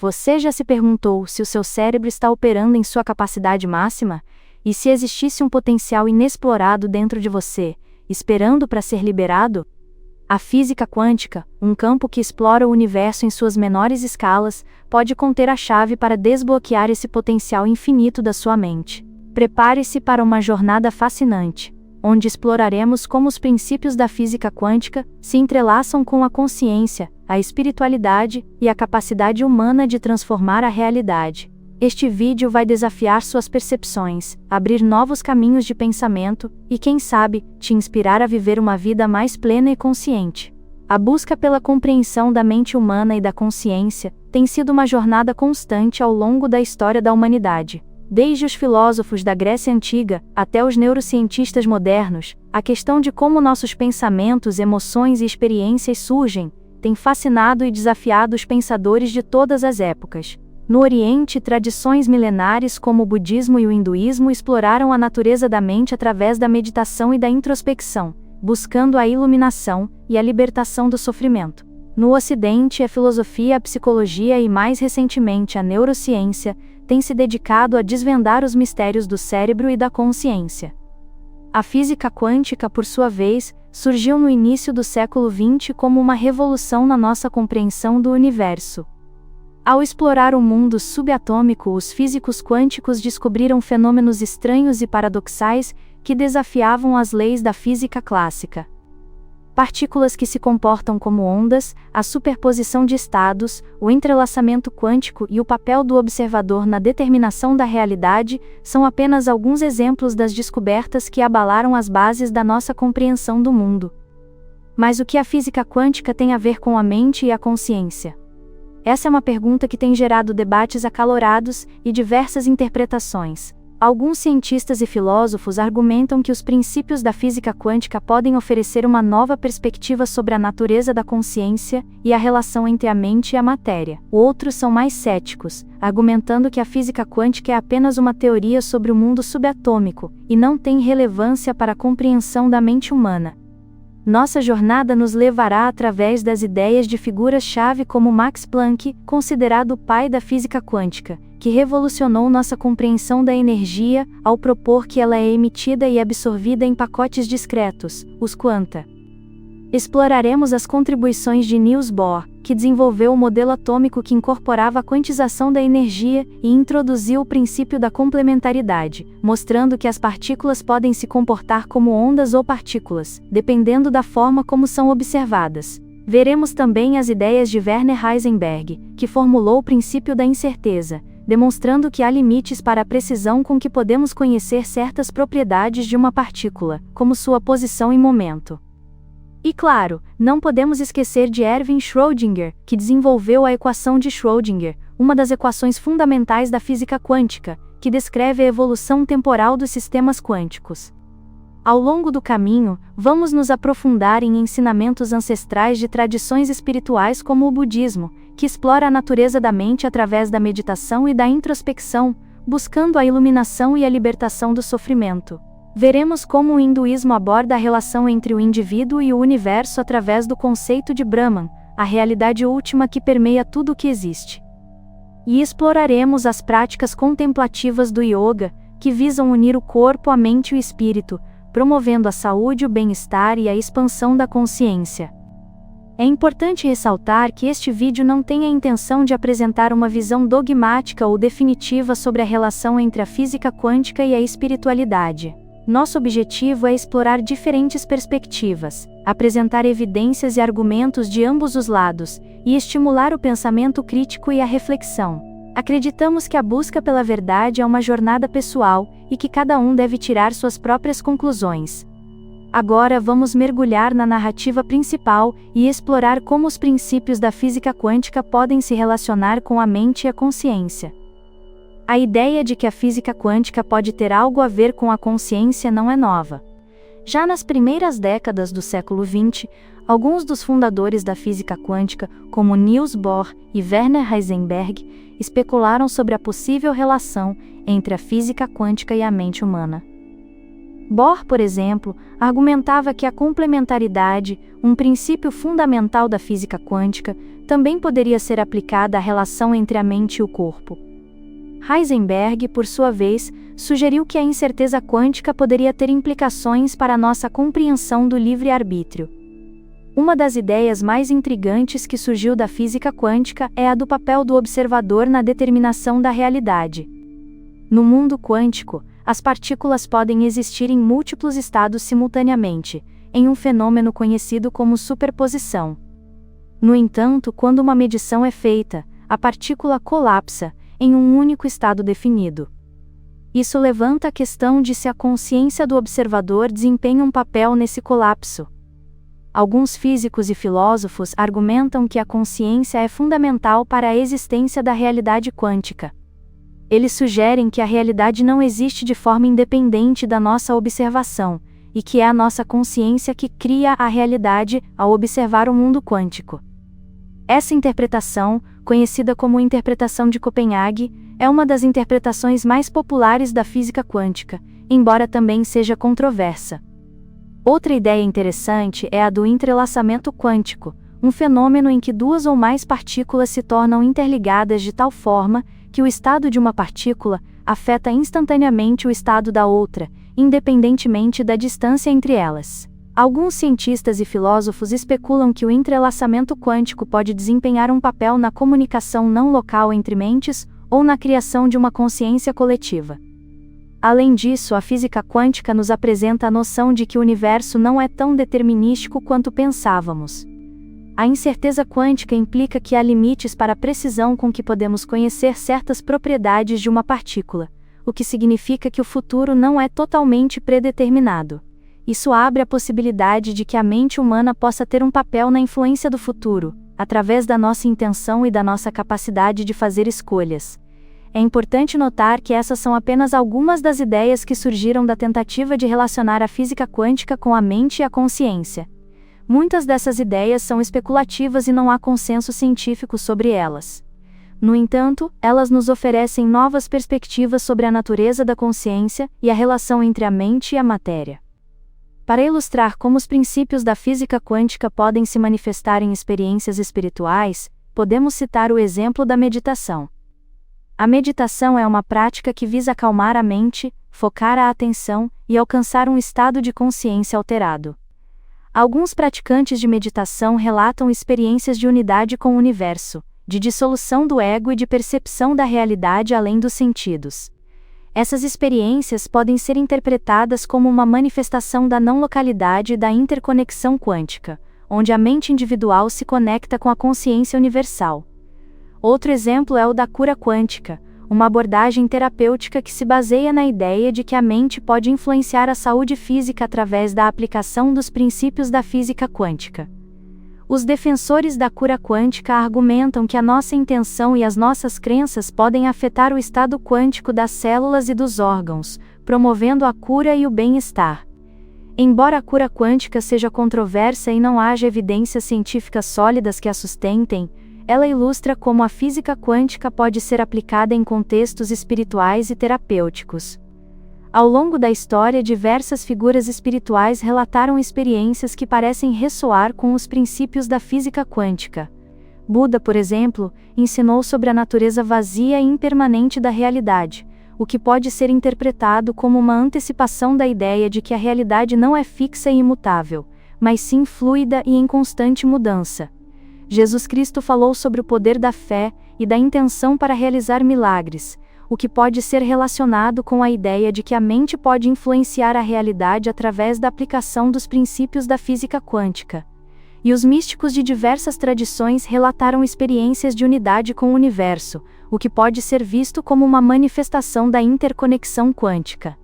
Você já se perguntou se o seu cérebro está operando em sua capacidade máxima? E se existisse um potencial inexplorado dentro de você, esperando para ser liberado? A física quântica, um campo que explora o universo em suas menores escalas, pode conter a chave para desbloquear esse potencial infinito da sua mente. Prepare-se para uma jornada fascinante, onde exploraremos como os princípios da física quântica se entrelaçam com a consciência, a espiritualidade e a capacidade humana de transformar a realidade. Este vídeo vai desafiar suas percepções, abrir novos caminhos de pensamento e, quem sabe, te inspirar a viver uma vida mais plena e consciente. A busca pela compreensão da mente humana e da consciência tem sido uma jornada constante ao longo da história da humanidade. Desde os filósofos da Grécia Antiga até os neurocientistas modernos, a questão de como nossos pensamentos, emoções e experiências surgem tem fascinado e desafiado os pensadores de todas as épocas. No Oriente, tradições milenares como o budismo e o hinduísmo exploraram a natureza da mente através da meditação e da introspecção, buscando a iluminação e a libertação do sofrimento. No Ocidente, a filosofia, a psicologia e, mais recentemente, a neurociência têm se dedicado a desvendar os mistérios do cérebro e da consciência. A física quântica, por sua vez, surgiu no início do século XX como uma revolução na nossa compreensão do universo. Ao explorar o mundo subatômico, os físicos quânticos descobriram fenômenos estranhos e paradoxais que desafiavam as leis da física clássica. Partículas que se comportam como ondas, a superposição de estados, o entrelaçamento quântico e o papel do observador na determinação da realidade são apenas alguns exemplos das descobertas que abalaram as bases da nossa compreensão do mundo. Mas o que a física quântica tem a ver com a mente e a consciência? Essa é uma pergunta que tem gerado debates acalorados e diversas interpretações. Alguns cientistas e filósofos argumentam que os princípios da física quântica podem oferecer uma nova perspectiva sobre a natureza da consciência e a relação entre a mente e a matéria. Outros são mais céticos, argumentando que a física quântica é apenas uma teoria sobre o mundo subatômico e não tem relevância para a compreensão da mente humana. Nossa jornada nos levará através das ideias de figuras-chave como Max Planck, considerado o pai da física quântica, que revolucionou nossa compreensão da energia ao propor que ela é emitida e absorvida em pacotes discretos, os quanta. Exploraremos as contribuições de Niels Bohr, que desenvolveu o modelo atômico que incorporava a quantização da energia e introduziu o princípio da complementaridade, mostrando que as partículas podem se comportar como ondas ou partículas, dependendo da forma como são observadas. Veremos também as ideias de Werner Heisenberg, que formulou o princípio da incerteza, demonstrando que há limites para a precisão com que podemos conhecer certas propriedades de uma partícula, como sua posição e momento. E claro, não podemos esquecer de Erwin Schrödinger, que desenvolveu a equação de Schrödinger, uma das equações fundamentais da física quântica, que descreve a evolução temporal dos sistemas quânticos. Ao longo do caminho, vamos nos aprofundar em ensinamentos ancestrais de tradições espirituais como o budismo, que explora a natureza da mente através da meditação e da introspecção, buscando a iluminação e a libertação do sofrimento. Veremos como o hinduísmo aborda a relação entre o indivíduo e o universo através do conceito de Brahman, a realidade última que permeia tudo o que existe. E exploraremos as práticas contemplativas do yoga, que visam unir o corpo, a mente e o espírito, promovendo a saúde, o bem-estar e a expansão da consciência. É importante ressaltar que este vídeo não tem a intenção de apresentar uma visão dogmática ou definitiva sobre a relação entre a física quântica e a espiritualidade. Nosso objetivo é explorar diferentes perspectivas, apresentar evidências e argumentos de ambos os lados, e estimular o pensamento crítico e a reflexão. Acreditamos que a busca pela verdade é uma jornada pessoal, e que cada um deve tirar suas próprias conclusões. Agora vamos mergulhar na narrativa principal e explorar como os princípios da física quântica podem se relacionar com a mente e a consciência. A ideia de que a física quântica pode ter algo a ver com a consciência não é nova. Já nas primeiras décadas do século XX, alguns dos fundadores da física quântica, como Niels Bohr e Werner Heisenberg, especularam sobre a possível relação entre a física quântica e a mente humana. Bohr, por exemplo, argumentava que a complementaridade, um princípio fundamental da física quântica, também poderia ser aplicada à relação entre a mente e o corpo. Heisenberg, por sua vez, sugeriu que a incerteza quântica poderia ter implicações para a nossa compreensão do livre-arbítrio. Uma das ideias mais intrigantes que surgiu da física quântica é a do papel do observador na determinação da realidade. No mundo quântico, as partículas podem existir em múltiplos estados simultaneamente, em um fenômeno conhecido como superposição. No entanto, quando uma medição é feita, a partícula colapsa, em um único estado definido. Isso levanta a questão de se a consciência do observador desempenha um papel nesse colapso. Alguns físicos e filósofos argumentam que a consciência é fundamental para a existência da realidade quântica. Eles sugerem que a realidade não existe de forma independente da nossa observação, e que é a nossa consciência que cria a realidade ao observar o mundo quântico. Essa interpretação, conhecida como interpretação de Copenhague, é uma das interpretações mais populares da física quântica, embora também seja controversa. Outra ideia interessante é a do entrelaçamento quântico, um fenômeno em que duas ou mais partículas se tornam interligadas de tal forma que o estado de uma partícula afeta instantaneamente o estado da outra, independentemente da distância entre elas. Alguns cientistas e filósofos especulam que o entrelaçamento quântico pode desempenhar um papel na comunicação não local entre mentes ou na criação de uma consciência coletiva. Além disso, a física quântica nos apresenta a noção de que o universo não é tão determinístico quanto pensávamos. A incerteza quântica implica que há limites para a precisão com que podemos conhecer certas propriedades de uma partícula, o que significa que o futuro não é totalmente predeterminado. Isso abre a possibilidade de que a mente humana possa ter um papel na influência do futuro, através da nossa intenção e da nossa capacidade de fazer escolhas. É importante notar que essas são apenas algumas das ideias que surgiram da tentativa de relacionar a física quântica com a mente e a consciência. Muitas dessas ideias são especulativas e não há consenso científico sobre elas. No entanto, elas nos oferecem novas perspectivas sobre a natureza da consciência e a relação entre a mente e a matéria. Para ilustrar como os princípios da física quântica podem se manifestar em experiências espirituais, podemos citar o exemplo da meditação. A meditação é uma prática que visa acalmar a mente, focar a atenção e alcançar um estado de consciência alterado. Alguns praticantes de meditação relatam experiências de unidade com o universo, de dissolução do ego e de percepção da realidade além dos sentidos. Essas experiências podem ser interpretadas como uma manifestação da não-localidade e da interconexão quântica, onde a mente individual se conecta com a consciência universal. Outro exemplo é o da cura quântica, uma abordagem terapêutica que se baseia na ideia de que a mente pode influenciar a saúde física através da aplicação dos princípios da física quântica. Os defensores da cura quântica argumentam que a nossa intenção e as nossas crenças podem afetar o estado quântico das células e dos órgãos, promovendo a cura e o bem-estar. Embora a cura quântica seja controversa e não haja evidências científicas sólidas que a sustentem, ela ilustra como a física quântica pode ser aplicada em contextos espirituais e terapêuticos. Ao longo da história, diversas figuras espirituais relataram experiências que parecem ressoar com os princípios da física quântica. Buda, por exemplo, ensinou sobre a natureza vazia e impermanente da realidade, o que pode ser interpretado como uma antecipação da ideia de que a realidade não é fixa e imutável, mas sim fluida e em constante mudança. Jesus Cristo falou sobre o poder da fé e da intenção para realizar milagres, o que pode ser relacionado com a ideia de que a mente pode influenciar a realidade através da aplicação dos princípios da física quântica. E os místicos de diversas tradições relataram experiências de unidade com o universo, o que pode ser visto como uma manifestação da interconexão quântica.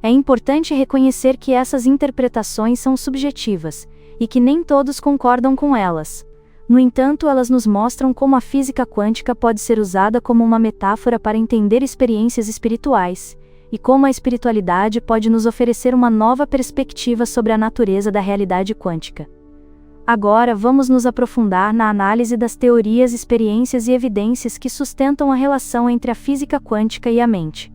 É importante reconhecer que essas interpretações são subjetivas, e que nem todos concordam com elas. No entanto, elas nos mostram como a física quântica pode ser usada como uma metáfora para entender experiências espirituais, e como a espiritualidade pode nos oferecer uma nova perspectiva sobre a natureza da realidade quântica. Agora vamos nos aprofundar na análise das teorias, experiências e evidências que sustentam a relação entre a física quântica e a mente.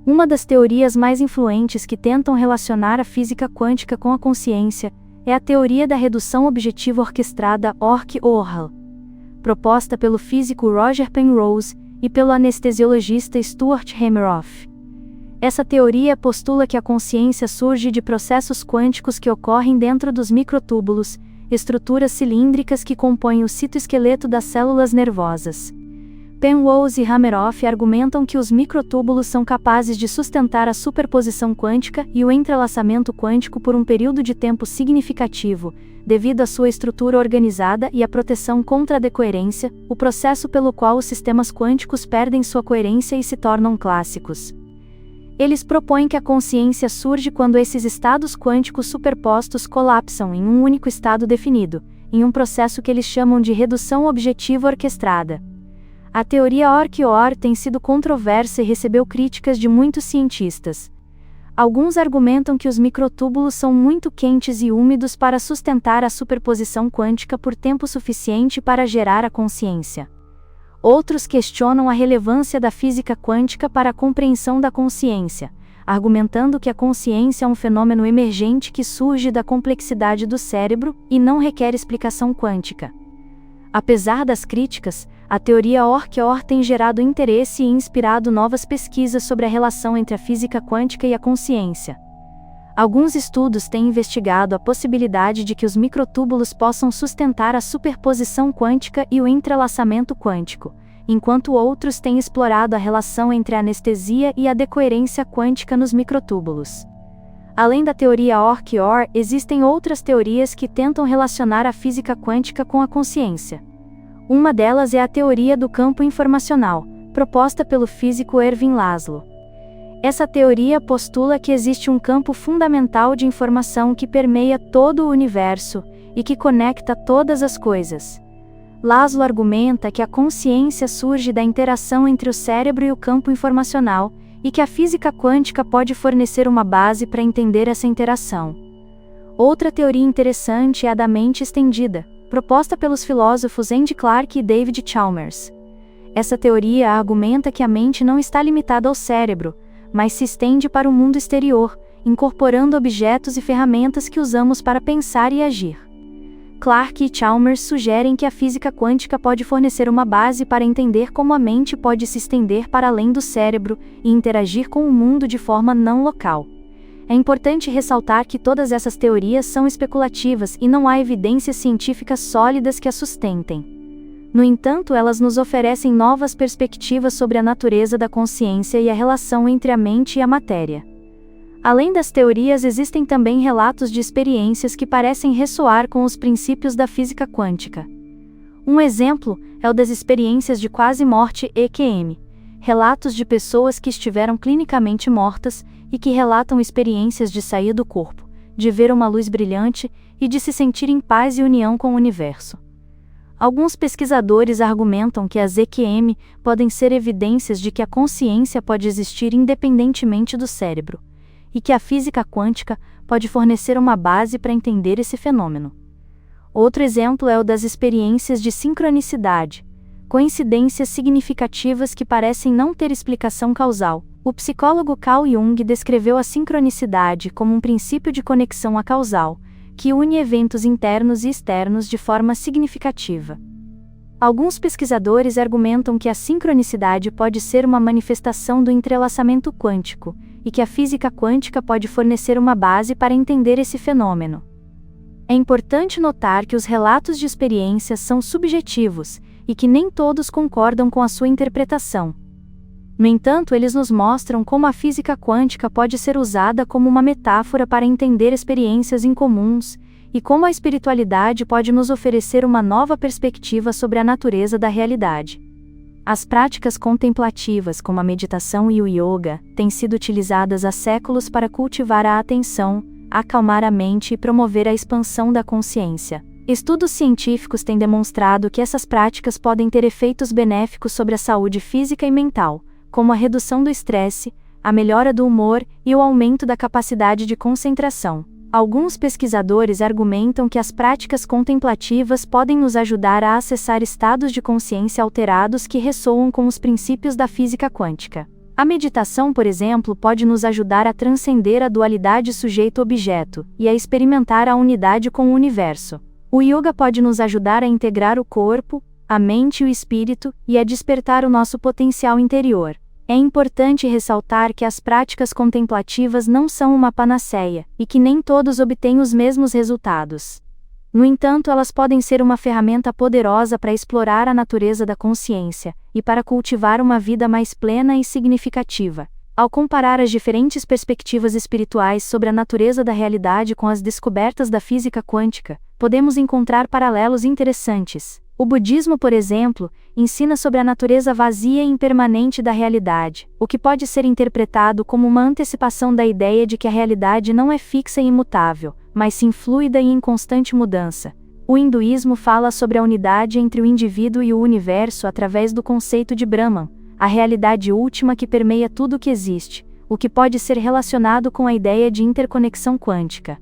Uma das teorias mais influentes que tentam relacionar a física quântica com a consciência é a teoria da redução objetiva orquestrada, ORC-ORL. proposta pelo físico Roger Penrose e pelo anestesiologista Stuart Hameroff. Essa teoria postula que a consciência surge de processos quânticos que ocorrem dentro dos microtúbulos, estruturas cilíndricas que compõem o citoesqueleto das células nervosas. Penrose e Hameroff argumentam que os microtúbulos são capazes de sustentar a superposição quântica e o entrelaçamento quântico por um período de tempo significativo, devido à sua estrutura organizada e à proteção contra a decoerência, o processo pelo qual os sistemas quânticos perdem sua coerência e se tornam clássicos. Eles propõem que a consciência surge quando esses estados quânticos superpostos colapsam em um único estado definido, em um processo que eles chamam de redução objetiva orquestrada. A teoria OR-OR tem sido controversa e recebeu críticas de muitos cientistas. Alguns argumentam que os microtúbulos são muito quentes e úmidos para sustentar a superposição quântica por tempo suficiente para gerar a consciência. Outros questionam a relevância da física quântica para a compreensão da consciência, argumentando que a consciência é um fenômeno emergente que surge da complexidade do cérebro e não requer explicação quântica. Apesar das críticas, a teoria OR-OR tem gerado interesse e inspirado novas pesquisas sobre a relação entre a física quântica e a consciência. Alguns estudos têm investigado a possibilidade de que os microtúbulos possam sustentar a superposição quântica e o entrelaçamento quântico, enquanto outros têm explorado a relação entre a anestesia e a decoerência quântica nos microtúbulos. Além da teoria OR-OR, existem outras teorias que tentam relacionar a física quântica com a consciência. Uma delas é a teoria do campo informacional, proposta pelo físico Ervin Laszlo. Essa teoria postula que existe um campo fundamental de informação que permeia todo o universo e que conecta todas as coisas. Laszlo argumenta que a consciência surge da interação entre o cérebro e o campo informacional, e que a física quântica pode fornecer uma base para entender essa interação. Outra teoria interessante é a da mente estendida, proposta pelos filósofos Andy Clark e David Chalmers. Essa teoria argumenta que a mente não está limitada ao cérebro, mas se estende para o mundo exterior, incorporando objetos e ferramentas que usamos para pensar e agir. Clark e Chalmers sugerem que a física quântica pode fornecer uma base para entender como a mente pode se estender para além do cérebro e interagir com o mundo de forma não local. É importante ressaltar que todas essas teorias são especulativas e não há evidências científicas sólidas que as sustentem. No entanto, elas nos oferecem novas perspectivas sobre a natureza da consciência e a relação entre a mente e a matéria. Além das teorias, existem também relatos de experiências que parecem ressoar com os princípios da física quântica. Um exemplo é o das experiências de quase-morte EQM, relatos de pessoas que estiveram clinicamente mortas e que relatam experiências de sair do corpo, de ver uma luz brilhante e de se sentir em paz e união com o universo. Alguns pesquisadores argumentam que as EQM podem ser evidências de que a consciência pode existir independentemente do cérebro, e que a física quântica pode fornecer uma base para entender esse fenômeno. Outro exemplo é o das experiências de sincronicidade, coincidências significativas que parecem não ter explicação causal. O psicólogo Carl Jung descreveu a sincronicidade como um princípio de conexão acausal, que une eventos internos e externos de forma significativa. Alguns pesquisadores argumentam que a sincronicidade pode ser uma manifestação do entrelaçamento quântico, e que a física quântica pode fornecer uma base para entender esse fenômeno. É importante notar que os relatos de experiências são subjetivos, e que nem todos concordam com a sua interpretação. No entanto, eles nos mostram como a física quântica pode ser usada como uma metáfora para entender experiências incomuns, e como a espiritualidade pode nos oferecer uma nova perspectiva sobre a natureza da realidade. As práticas contemplativas como a meditação e o yoga têm sido utilizadas há séculos para cultivar a atenção, acalmar a mente e promover a expansão da consciência. Estudos científicos têm demonstrado que essas práticas podem ter efeitos benéficos sobre a saúde física e mental, como a redução do estresse, a melhora do humor e o aumento da capacidade de concentração. Alguns pesquisadores argumentam que as práticas contemplativas podem nos ajudar a acessar estados de consciência alterados que ressoam com os princípios da física quântica. A meditação, por exemplo, pode nos ajudar a transcender a dualidade sujeito-objeto e a experimentar a unidade com o universo. O yoga pode nos ajudar a integrar o corpo, a mente e o espírito, e a despertar o nosso potencial interior. É importante ressaltar que as práticas contemplativas não são uma panaceia, e que nem todos obtêm os mesmos resultados. No entanto, elas podem ser uma ferramenta poderosa para explorar a natureza da consciência, e para cultivar uma vida mais plena e significativa. Ao comparar as diferentes perspectivas espirituais sobre a natureza da realidade com as descobertas da física quântica, podemos encontrar paralelos interessantes. O budismo, por exemplo, ensina sobre a natureza vazia e impermanente da realidade, o que pode ser interpretado como uma antecipação da ideia de que a realidade não é fixa e imutável, mas sim fluida e em constante mudança. O hinduísmo fala sobre a unidade entre o indivíduo e o universo através do conceito de Brahman, a realidade última que permeia tudo o que existe, o que pode ser relacionado com a ideia de interconexão quântica.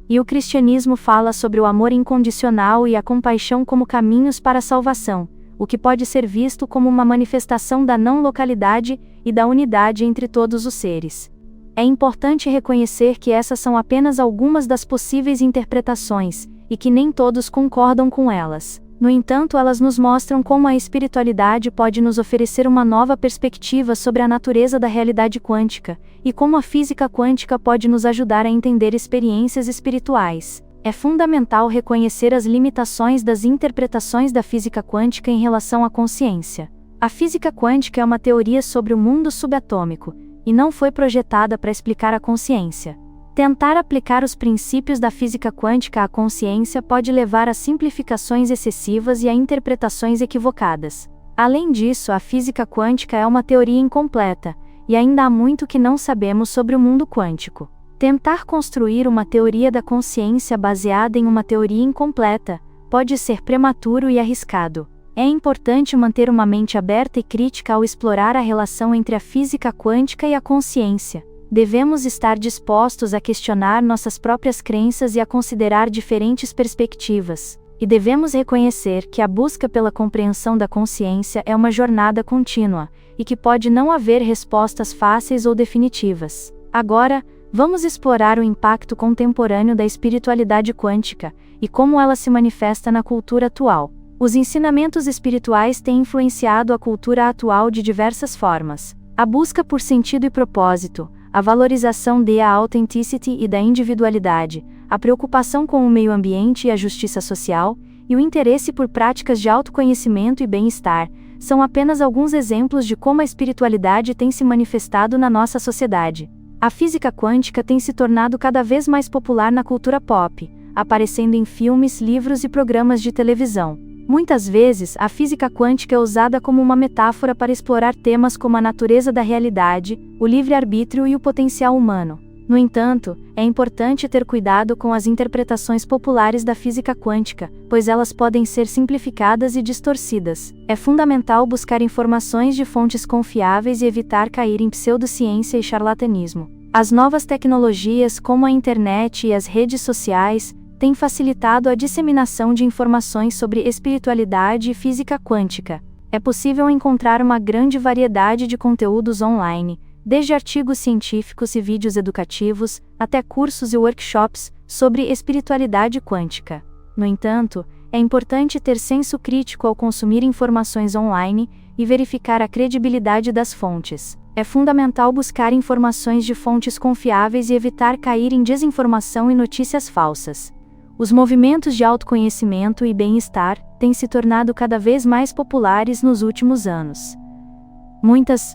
E o cristianismo fala sobre o amor incondicional e a compaixão como caminhos para a salvação, o que pode ser visto como uma manifestação da não-localidade e da unidade entre todos os seres. É importante reconhecer que essas são apenas algumas das possíveis interpretações, e que nem todos concordam com elas. No entanto, elas nos mostram como a espiritualidade pode nos oferecer uma nova perspectiva sobre a natureza da realidade quântica, e como a física quântica pode nos ajudar a entender experiências espirituais. É fundamental reconhecer as limitações das interpretações da física quântica em relação à consciência. A física quântica é uma teoria sobre o mundo subatômico, e não foi projetada para explicar a consciência. Tentar aplicar os princípios da física quântica à consciência pode levar a simplificações excessivas e a interpretações equivocadas. Além disso, a física quântica é uma teoria incompleta, e ainda há muito que não sabemos sobre o mundo quântico. Tentar construir uma teoria da consciência baseada em uma teoria incompleta pode ser prematuro e arriscado. É importante manter uma mente aberta e crítica ao explorar a relação entre a física quântica e a consciência. Devemos estar dispostos a questionar nossas próprias crenças e a considerar diferentes perspectivas, e devemos reconhecer que a busca pela compreensão da consciência é uma jornada contínua, e que pode não haver respostas fáceis ou definitivas. Agora, vamos explorar o impacto contemporâneo da espiritualidade quântica, e como ela se manifesta na cultura atual. Os ensinamentos espirituais têm influenciado a cultura atual de diversas formas. A busca por sentido e propósito, a valorização da authenticity e da individualidade, a preocupação com o meio ambiente e a justiça social, e o interesse por práticas de autoconhecimento e bem-estar, são apenas alguns exemplos de como a espiritualidade tem se manifestado na nossa sociedade. A física quântica tem se tornado cada vez mais popular na cultura pop, aparecendo em filmes, livros e programas de televisão. Muitas vezes, a física quântica é usada como uma metáfora para explorar temas como a natureza da realidade, o livre-arbítrio e o potencial humano. No entanto, é importante ter cuidado com as interpretações populares da física quântica, pois elas podem ser simplificadas e distorcidas. É fundamental buscar informações de fontes confiáveis e evitar cair em pseudociência e charlatanismo. As novas tecnologias, como a internet e as redes sociais, têm facilitado a disseminação de informações sobre espiritualidade e física quântica. É possível encontrar uma grande variedade de conteúdos online, desde artigos científicos e vídeos educativos, até cursos e workshops sobre espiritualidade quântica. No entanto, é importante ter senso crítico ao consumir informações online e verificar a credibilidade das fontes. É fundamental buscar informações de fontes confiáveis e evitar cair em desinformação e notícias falsas. Os movimentos de autoconhecimento e bem-estar têm se tornado cada vez mais populares nos últimos anos. Muitas